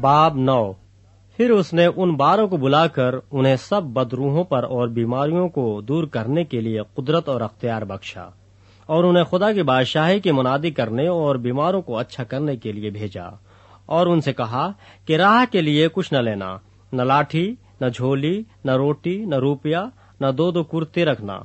باب 9۔ پھر اس نے ان 12 کو بلا کر انہیں سب بدروحوں پر اور بیماریوں کو دور کرنے کے لیے قدرت اور اختیار بخشا، اور انہیں خدا کی بادشاہی کی منادی کرنے اور بیماروں کو اچھا کرنے کے لیے بھیجا، اور ان سے کہا کہ راہ کے لیے کچھ نہ لینا، نہ لاٹھی، نہ جھولی، نہ روٹی، نہ روپیہ، نہ 2 کرتے رکھنا،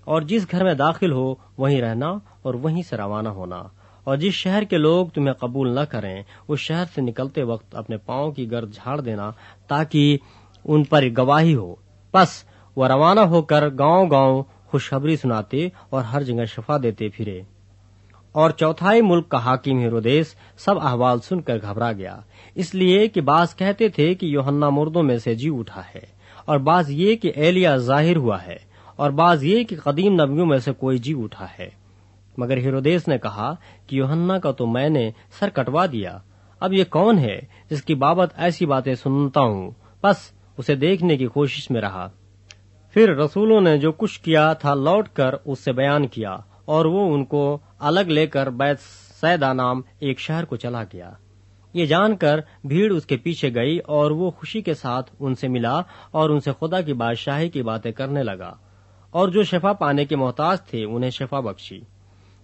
اور جس گھر میں داخل ہو وہیں رہنا اور وہیں سے روانہ ہونا، اور جس شہر کے لوگ تمہیں قبول نہ کریں اس شہر سے نکلتے وقت اپنے پاؤں کی گرد جھاڑ دینا تاکہ ان پر گواہی ہو۔ پس وہ روانہ ہو کر گاؤں گاؤں خوشخبری سناتے اور ہر جگہ شفا دیتے پھرے۔ اور چوتھائی ملک کا حاکم ہیرودیس سب احوال سن کر گھبرا گیا، اس لیے کہ بعض کہتے تھے کہ یوحنا مردوں میں سے جی اٹھا ہے، اور بعض یہ کہ ایلیا ظاہر ہوا ہے، اور بعض یہ کہ قدیم نبیوں میں سے کوئی جی اٹھا ہے۔ مگر ہیرودیس نے کہا کہ یوحنا کا تو میں نے سر کٹوا دیا، اب یہ کون ہے جس کی بابت ایسی باتیں سنتا ہوں؟ بس اسے دیکھنے کی کوشش میں رہا۔ پھر رسولوں نے جو کچھ کیا تھا لوٹ کر اس سے بیان کیا، اور وہ ان کو الگ لے کر بیت سیدا نام ایک شہر کو چلا گیا۔ یہ جان کر بھیڑ اس کے پیچھے گئی، اور وہ خوشی کے ساتھ ان سے ملا اور ان سے خدا کی بادشاہی کی باتیں کرنے لگا، اور جو شفا پانے کے محتاج تھے انہیں شفا بخشی۔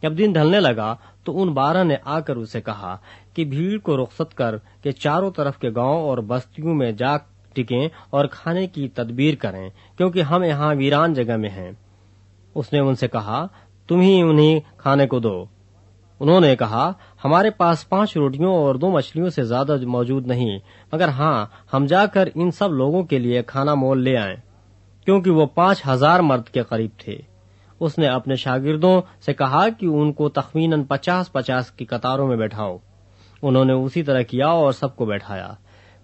جب دن ڈھلنے لگا تو ان 12 نے آ کر اسے کہا کہ بھیڑ کو رخصت کر کے چاروں طرف کے گاؤں اور بستیوں میں جا ٹکیں اور کھانے کی تدبیر کریں، کیونکہ ہم یہاں ویران جگہ میں ہیں۔ اس نے ان سے کہا تم ہی انہیں کھانے کو دو۔ انہوں نے کہا ہمارے پاس 5 روٹیوں اور 2 مچھلیوں سے زیادہ موجود نہیں، مگر ہاں ہم جا کر ان سب لوگوں کے لیے کھانا مول لے آئیں، کیونکہ وہ 5000 مرد کے قریب تھے۔ اس نے اپنے شاگردوں سے کہا کہ ان کو تخمیناً 50-50 کی قطاروں میں بیٹھاؤ۔ انہوں نے اسی طرح کیا اور سب کو بیٹھایا۔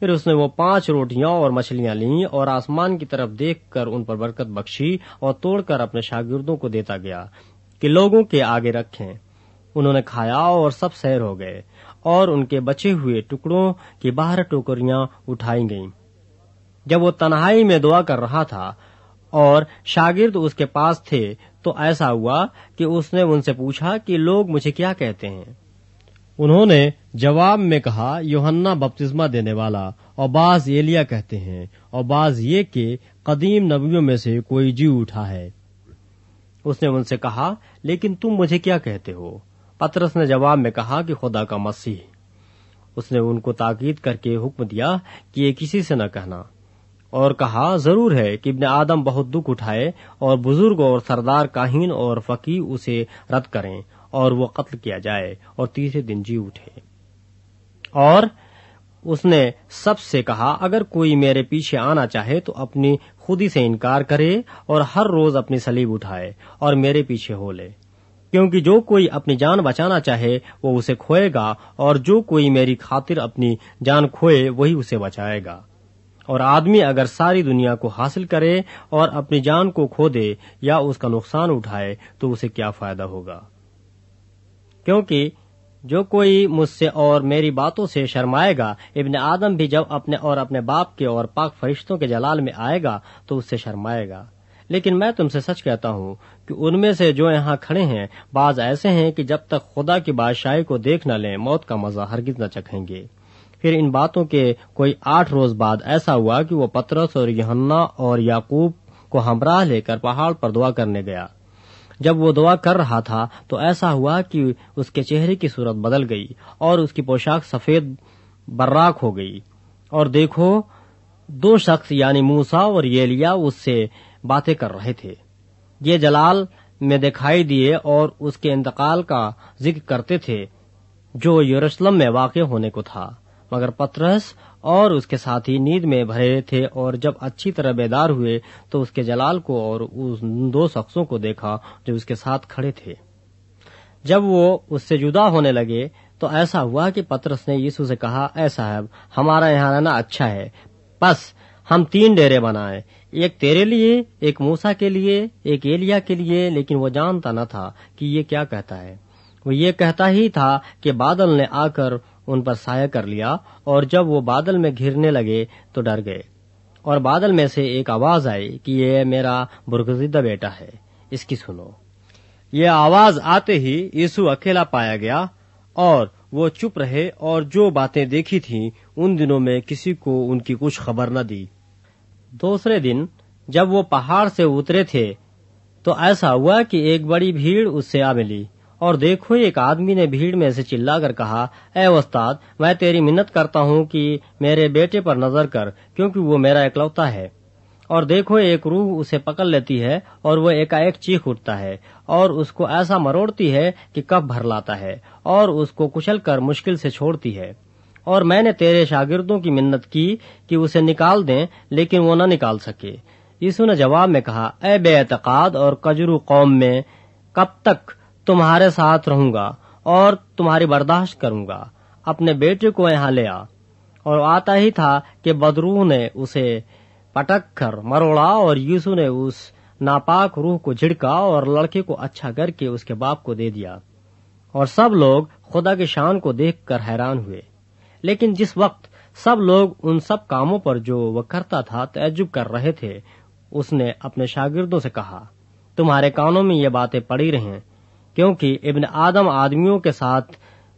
پھر اس نے وہ 5 روٹیاں اور مچھلیاں لیں اور آسمان کی طرف دیکھ کر ان پر برکت بخشی اور توڑ کر اپنے شاگردوں کو دیتا گیا کہ لوگوں کے آگے رکھیں۔ انہوں نے کھایا اور سب سیر ہو گئے، اور ان کے بچے ہوئے ٹکڑوں کی 12 ٹوکریاں اٹھائی گئیں۔ جب وہ تنہائی میں دعا کر رہا تھا اور شاگرد اس کے پاس تھے تو ایسا ہوا کہ اس نے ان سے پوچھا کہ لوگ مجھے کیا کہتے ہیں؟ انہوں نے جواب میں کہا یوحنا بپتسمہ دینے والا، اور بعض ایلیا کہتے ہیں، اور بعض یہ کہ قدیم نبیوں میں سے کوئی جی اٹھا ہے۔ اس نے ان سے کہا لیکن تم مجھے کیا کہتے ہو؟ پطرس نے جواب میں کہا کہ خدا کا مسیح۔ اس نے ان کو تاکید کر کے حکم دیا کہ یہ کسی سے نہ کہنا، اور کہا ضرور ہے کہ ابن آدم بہت دکھ اٹھائے اور بزرگ اور سردار کاہن اور فقیہ اسے رد کریں اور وہ قتل کیا جائے اور تیسرے دن جی اٹھے۔ اور اس نے سب سے کہا اگر کوئی میرے پیچھے آنا چاہے تو اپنی خودی سے انکار کرے اور ہر روز اپنی صلیب اٹھائے اور میرے پیچھے ہو لے، کیونکہ جو کوئی اپنی جان بچانا چاہے وہ اسے کھوئے گا، اور جو کوئی میری خاطر اپنی جان کھوئے وہی اسے بچائے گا۔ اور آدمی اگر ساری دنیا کو حاصل کرے اور اپنی جان کو کھو دے یا اس کا نقصان اٹھائے تو اسے کیا فائدہ ہوگا؟ کیونکہ جو کوئی مجھ سے اور میری باتوں سے شرمائے گا، ابن آدم بھی جب اپنے اور اپنے باپ کے اور پاک فرشتوں کے جلال میں آئے گا تو اس سے شرمائے گا۔ لیکن میں تم سے سچ کہتا ہوں کہ ان میں سے جو یہاں کھڑے ہیں بعض ایسے ہیں کہ جب تک خدا کی بادشاہی کو دیکھ نہ لیں موت کا مزہ ہرگز نہ چکھیں گے۔ پھر ان باتوں کے کوئی 8 روز بعد ایسا ہوا کہ وہ پطرس اور یوحنا اور یعقوب کو ہمراہ لے کر پہاڑ پر دعا کرنے گیا۔ جب وہ دعا کر رہا تھا تو ایسا ہوا کہ اس کے چہرے کی صورت بدل گئی اور اس کی پوشاک سفید براق ہو گئی، اور دیکھو 2 شخص یعنی موسیٰ اور ایلیا اس سے باتیں کر رہے تھے۔ یہ جلال میں دکھائی دیے اور اس کے انتقال کا ذکر کرتے تھے جو یروشلم میں واقع ہونے کو تھا، مگر پطرس اور اس کے ساتھی نیند میں بھرے تھے، اور جب اچھی طرح بیدار ہوئے تو اس کے جلال کو اور ان 2 شخصوں کو دیکھا جو اس کے ساتھ کھڑے تھے۔ جب وہ اس سے جدا ہونے لگے تو ایسا ہوا کہ پطرس نے یسوع سے کہا اے صاحب ہمارا یہاں رہنا اچھا ہے، بس ہم 3 ڈیرے بنائیں، ایک تیرے لیے، ایک موسیٰ کے لیے، ایک ایلیا کے لیے۔ لیکن وہ جانتا نہ تھا کہ یہ کیا کہتا ہے۔ وہ یہ کہتا ہی تھا کہ بادل نے آ کر ان پر سایہ کر لیا، اور جب وہ بادل میں گھرنے لگے تو ڈر گئے۔ اور بادل میں سے ایک آواز آئی کہ یہ میرا برگزیدہ بیٹا ہے، اس کی سنو۔ یہ آواز آتے ہی یسوع اکیلا پایا گیا، اور وہ چپ رہے اور جو باتیں دیکھی تھیں ان دنوں میں کسی کو ان کی کچھ خبر نہ دی۔ دوسرے دن جب وہ پہاڑ سے اترے تھے تو ایسا ہوا کہ ایک بڑی بھیڑ اس سے آ ملی، اور دیکھو ایک آدمی نے بھیڑ میں سے چلا کر کہا، اے استاد، میں تیری منت کرتا ہوں کہ میرے بیٹے پر نظر کر، کیونکہ وہ میرا اکلوتا ہے۔ اور دیکھو ایک روح اسے پکڑ لیتی ہے اور وہ ایک چیخ اٹھتا ہے اور اس کو ایسا مروڑتی ہے کہ کف بھر لاتا ہے اور اس کو کچل کر مشکل سے چھوڑتی ہے۔ اور میں نے تیرے شاگردوں کی منت کی کہ اسے نکال دیں، لیکن وہ نہ نکال سکے۔ یسوع نے جواب میں کہا، اے بے اعتقاد اور کجرو قوم، میں کب تک تمہارے ساتھ رہوں گا اور تمہاری برداشت کروں گا؟ اپنے بیٹے کو یہاں لے آ۔ اور آتا ہی تھا کہ بدروح نے اسے پٹک کر مروڑا اور یسوع نے اس ناپاک روح کو جھڑکا اور لڑکے کو اچھا کر کے اس کے باپ کو دے دیا۔ اور سب لوگ خدا کی شان کو دیکھ کر حیران ہوئے۔ لیکن جس وقت سب لوگ ان سب کاموں پر جو وہ کرتا تھا تعجب کر رہے تھے، اس نے اپنے شاگردوں سے کہا، تمہارے کانوں میں یہ باتیں پڑی رہیں، کیونکہ ابن آدم آدمیوں کے ساتھ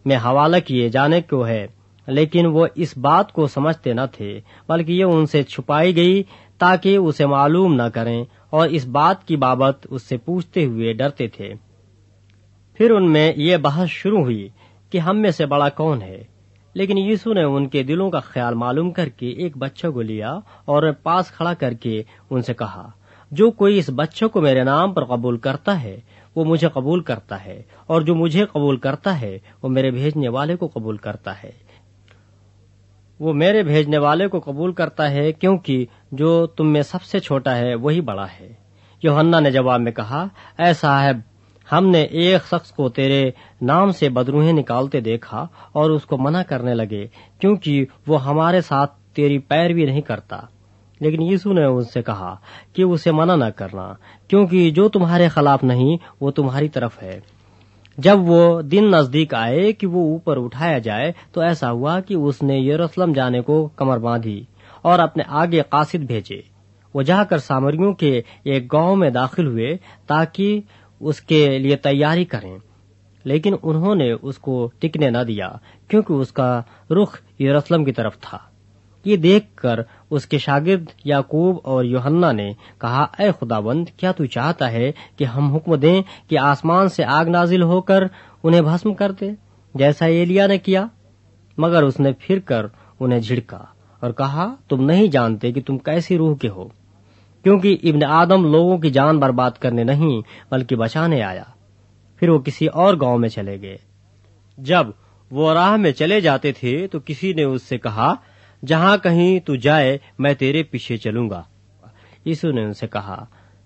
میں حوالہ کیے جانے کو ہے، لیکن وہ اس بات کو سمجھتے نہ تھے، بلکہ یہ ان سے چھپائی گئی تاکہ اسے معلوم نہ کریں، اور اس بات کی بابت اس سے پوچھتے ہوئے ڈرتے تھے۔ پھر ان میں یہ بحث شروع ہوئی کہ ہم میں سے بڑا کون ہے؟ لیکن یسوع نے ان کے دلوں کا خیال معلوم کر کے ایک بچہ کو لیا اور پاس کھڑا کر کے ان سے کہا، جو کوئی اس بچے کو میرے نام پر قبول کرتا ہے وہ مجھے قبول کرتا ہے، اور جو مجھے قبول کرتا ہے وہ میرے بھیجنے والے کو قبول کرتا ہے۔ وہ میرے بھیجنے والے کو قبول کرتا ہے، کیونکہ جو تم میں سب سے چھوٹا ہے وہی بڑا ہے۔ یوحنا نے جواب میں کہا، اے صاحب، ہم نے ایک شخص کو تیرے نام سے بدروہیں نکالتے دیکھا اور اس کو منع کرنے لگے، کیونکہ وہ ہمارے ساتھ تیری پیروی نہیں کرتا۔ لیکن یسوع نے ان سے کہا کہ اسے منع نہ کرنا، کیونکہ جو تمہارے خلاف نہیں وہ تمہاری طرف ہے۔ جب وہ دن نزدیک آئے کہ وہ اوپر اٹھایا جائے تو ایسا ہوا کہ اس نے یروشلم جانے کو کمر باندھی اور اپنے آگے قاصد بھیجے۔ وہ جا کر سامریوں کے ایک گاؤں میں داخل ہوئے تاکہ اس کے لیے تیاری کریں، لیکن انہوں نے اس کو ٹکنے نہ دیا، کیونکہ اس کا رخ یروشلم کی طرف تھا۔ یہ دیکھ کر اس کے شاگرد یعقوب اور یوحنا نے کہا، اے خداوند، کیا تو چاہتا ہے کہ ہم حکم دیں کہ آسمان سے آگ نازل ہو کر انہیں بھسم کر دے، جیسا ایلیا نے کیا؟ مگر اس نے پھر کر انہیں جھڑکا اور کہا، تم نہیں جانتے کہ تم کیسی روح کے ہو، کیونکہ ابن آدم لوگوں کی جان برباد کرنے نہیں بلکہ بچانے آیا۔ پھر وہ کسی اور گاؤں میں چلے گئے۔ جب وہ راہ میں چلے جاتے تھے تو کسی نے اس سے کہا، جہاں کہیں تو جائے میں تیرے پیچھے چلوں گا۔ یسوع نے ان سے کہا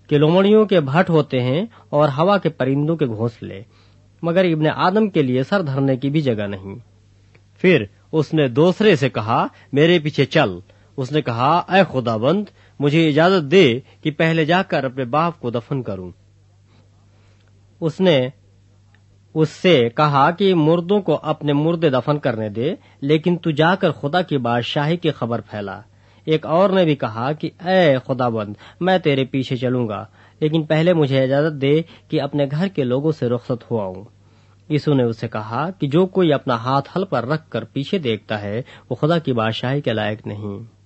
کہ لومڑیوں کے بھٹ ہوتے ہیں اور ہوا کے پرندوں کے گھونسلے، مگر ابن آدم کے لیے سر دھرنے کی بھی جگہ نہیں۔ پھر اس نے دوسرے سے کہا، میرے پیچھے چل۔ اس نے کہا، اے خداوند، مجھے اجازت دے کہ پہلے جا کر اپنے باپ کو دفن کروں۔ اس نے اس سے کہا کہ مردوں کو اپنے مردے دفن کرنے دے، لیکن تو جا کر خدا کی بادشاہی کی خبر پھیلا۔ ایک اور نے بھی کہا کہ اے خداوند، میں تیرے پیچھے چلوں گا، لیکن پہلے مجھے اجازت دے کہ اپنے گھر کے لوگوں سے رخصت ہو آؤں۔ یسوع نے اس سے کہا کہ جو کوئی اپنا ہاتھ ہل پر رکھ کر پیچھے دیکھتا ہے وہ خدا کی بادشاہی کے لائق نہیں۔